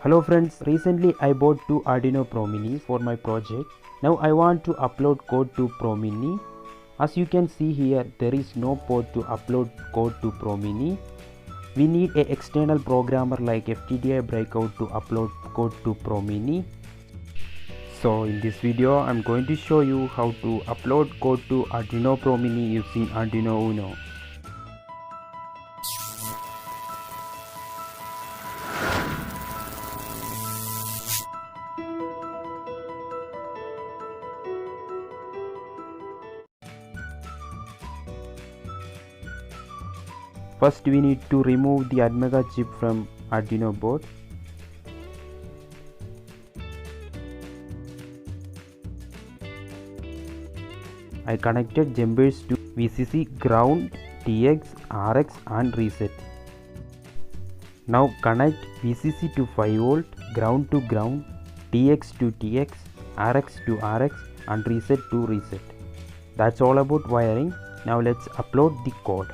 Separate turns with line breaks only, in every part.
Hello friends, recently I bought two Arduino promini for my project. Now I want to upload code to promini. As you can see here, there is no port to upload code to promini. We need an external programmer like FTDI breakout to upload code to promini. So in this video, I'm going to show you how to upload code to Arduino promini using Arduino Uno. First we need to remove the Admega chip from Arduino board. I connected jumpers to VCC, ground, TX, RX and reset. Now connect VCC to 5V, ground to ground, TX to TX, RX to RX and reset to reset. That's all about wiring. Now let's upload the code.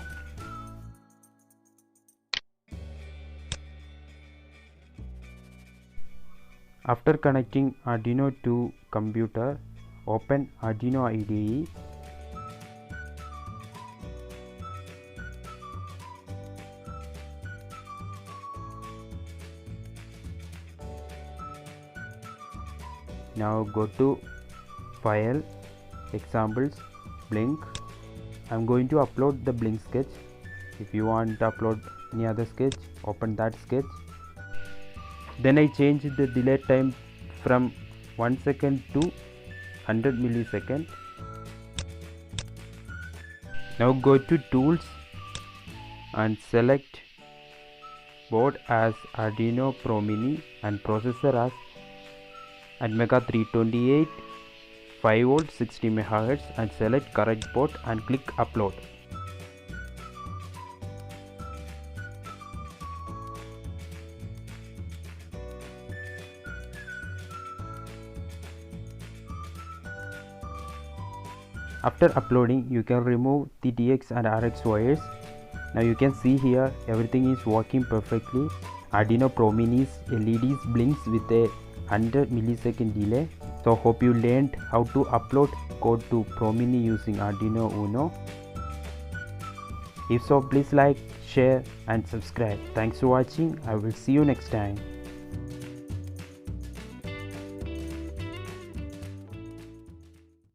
After connecting Arduino to computer, open Arduino IDE. Now go to File, Examples, Blynk. I'm going to upload the Blynk sketch. If you want to upload any other sketch, open that sketch. Then I changed the delay time from 1 second to 100 milliseconds. Now go to Tools and select board as Arduino promini and processor as Admega 328, 5V 60 MHz and select correct port and click upload. After uploading, you can remove the TX and RX wires. Now you can see here everything is working perfectly. Arduino promini's LEDs blinks with a 100 millisecond delay. So hope you learned how to upload code to promini using Arduino Uno. If so, please like, share and subscribe. Thanks for watching. I will see you next time.